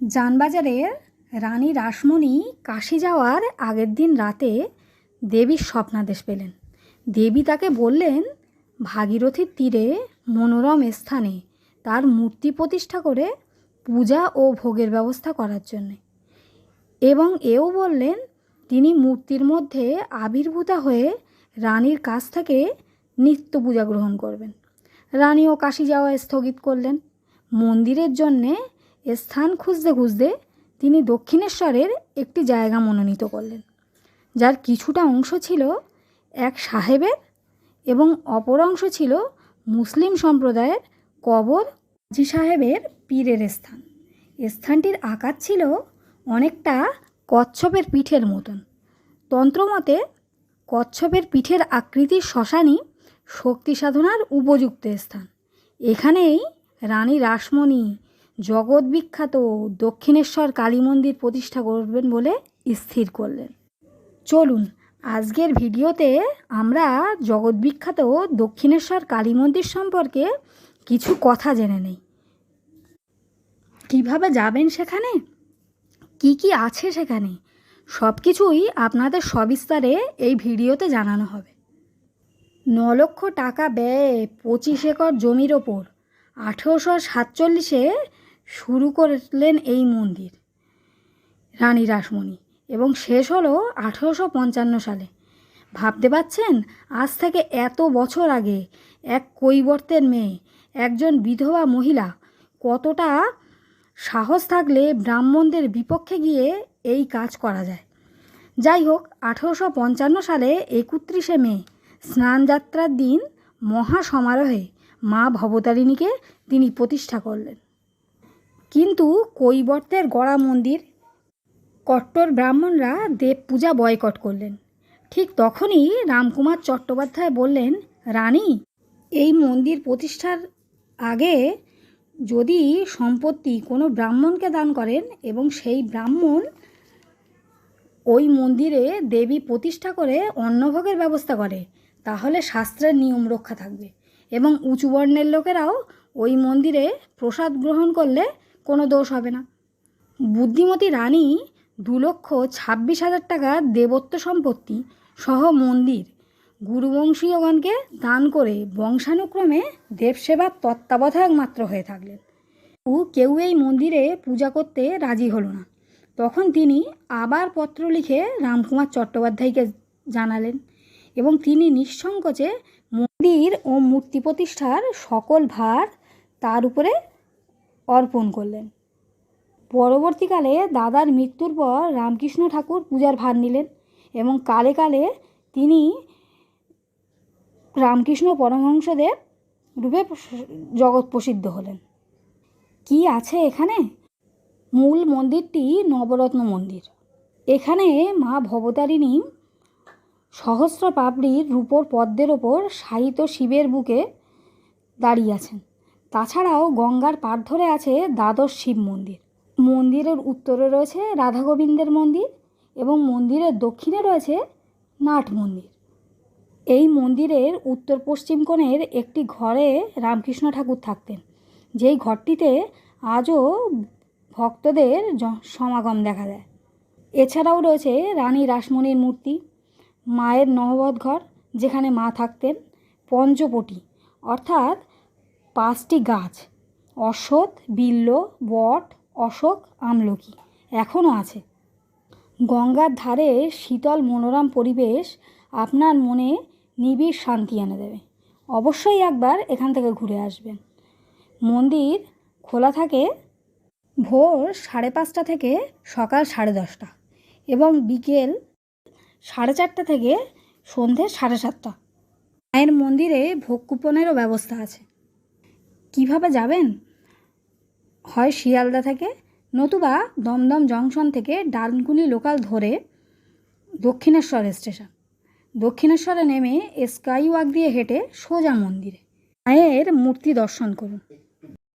জানবাজারের রানী রাসমণি কাশী যাওয়ার আগের দিন রাতে দেবীর স্বপ্নাদেশ পেলেন। দেবী তাকে বললেন ভাগীরথীর তীরে মনোরম স্থানে তার মূর্তি প্রতিষ্ঠা করে পূজা ও ভোগের ব্যবস্থা করার জন্যে, এবং এও বললেন তিনি মূর্তির মধ্যে আবির্ভূতা হয়ে রানীর কাছ থেকে নিত্য পূজা গ্রহণ করবেন। রানীও কাশী যাওয়া স্থগিত করলেন। মন্দিরের জন্যে স্থান খুঁজতে খুঁজতে তিনি দক্ষিণেশ্বরের একটি জায়গা মনোনীত করলেন, যার কিছুটা অংশ ছিল এক সাহেবের এবং অপর অংশ ছিল মুসলিম সম্প্রদায়ের কবর হাজী সাহেবের পীরের স্থান। স্থানটির আকার ছিল অনেকটা কচ্ছপের পিঠের মতন। তন্ত্রমতে কচ্ছপের পিঠের আকৃতির শ্মশানই শক্তি সাধনার উপযুক্ত স্থান। এখানেই রানী রাসমণি জগৎ বিখ্যাত দক্ষিণেশ্বর কালী মন্দির প্রতিষ্ঠা করবেন বলে স্থির করলেন। চলুন আজকের ভিডিওতে আমরা জগৎ বিখ্যাত দক্ষিণেশ্বর কালী মন্দির সম্পর্কে কিছু কথা জেনে নেই। কিভাবে যাবেন সেখানে, কি কি আছে সেখানে, সব কিছুই আপনাদের সবিস্তারে এই ভিডিওতে জানানো হবে। 9 লক্ষ টাকা ব্যয়ে 25 একর জমির ওপর 1847-এ শুরু করলেন এই মন্দির রানী রাসমণি, এবং শেষ হলো 1855 সালে। ভাবতে পারছেন, আজ থেকে এত বছর আগে এক কৈবর্তের মেয়ে, একজন বিধবা মহিলা কতটা সাহস থাকলে ব্রাহ্মণদের বিপক্ষে গিয়ে এই কাজ করা যায়। যাই হোক, 1855 সালে 31শে মে স্নানযাত্রার দিন মহা সমারোহে মা ভবতারিণীকে তিনি প্রতিষ্ঠা করলেন। কিন্তু কৈবর্তের গড়া মন্দির কট্টর ব্রাহ্মণরা দেব পূজা বয়কট করলেন। ঠিক তখনই রামকুমার চট্টোপাধ্যায় বললেন, রানী, এই মন্দির প্রতিষ্ঠার আগে যদি সম্পত্তি কোনো ব্রাহ্মণকে দান করেন এবং সেই ব্রাহ্মণ ওই মন্দিরে দেবী প্রতিষ্ঠা করে অন্নভোগের ব্যবস্থা করে, তাহলে শাস্ত্রের নিয়ম রক্ষা থাকবে এবং উঁচু বর্ণের লোকেরাও ওই মন্দিরে প্রসাদ গ্রহণ করলে কোনো দোষ হবে না। বুদ্ধিমতী রানী 2,26,000 টাকা দেবত্ব সম্পত্তি সহ মন্দির গুরুবংশীয়গণকে দান করে বংশানুক্রমে দেবসেবার তত্ত্বাবধায়ক মাত্র হয়ে থাকলেন। কেউ এই মন্দিরে পূজা করতে রাজি হলো না। তখন তিনি আবার পত্র লিখে রামকুমার চট্টোপাধ্যায়কে জানালেন এবং তিনি নিঃসংকোচে মন্দির ও মূর্তি প্রতিষ্ঠার সকল ভার তার উপরে অর্পণ করলেন। পরবর্তীকালে দাদার মৃত্যুর পর রামকৃষ্ণ ঠাকুর পূজার ভার নিলেন এবং কালে কালে তিনি রামকৃষ্ণ পরমহংসদেব রূপে জগৎ প্রসিদ্ধ হলেন। কি আছে এখানে? মূল মন্দিরটি নবরত্ন মন্দির। এখানে মা ভবতারিণী সহস্র পাপড়ির রূপোর পদ্মের ওপর শায়িত শিবের বুকে দাঁড়িয়ে আছেন। তাছাড়াও গঙ্গার পাড় ধরে আছে দ্বাদশ শিব মন্দির। মন্দিরের উত্তরে রয়েছে রাধা গোবিন্দের মন্দির এবং মন্দিরের দক্ষিণে রয়েছে নাট মন্দির। এই মন্দিরের উত্তর পশ্চিম কোণের একটি ঘরে রামকৃষ্ণ ঠাকুর থাকতেন, যেই ঘরটিতে আজও ভক্তদের সমাগম দেখা যায়। এছাড়াও রয়েছে রানী রাসমণির মূর্তি, মায়ের নহবত ঘর যেখানে মা থাকতেন, পঞ্চবটি অর্থাৎ 5টি গাছ, অশ্বত্থ, বিল্ব, বট, অশোক, আমলকি এখনও আছে। গঙ্গার ধারে শীতল মনোরম পরিবেশ আপনার মনে নিবিড় শান্তি এনে দেবে। অবশ্যই একবার এখান থেকে ঘুরে আসবেন। মন্দির খোলা থাকে ভোর 5:30 থেকে সকাল 10:30 এবং বিকেল 4:30 থেকে সন্ধে 7:30। মায়ের মন্দিরে ভোগ কুপনেরও ব্যবস্থা আছে। কিভাবে যাবেন? হয় শিয়ালদা থেকে, নতুবা দমদম জংশন থেকে ডানকুনি লোকাল ধরে দক্ষিণেশ্বর স্টেশন, দক্ষিণেশ্বরে নেমে স্কাই ওয়াক দিয়ে হেঁটে সোজা মন্দিরে মায়ের মূর্তি দর্শন করুন।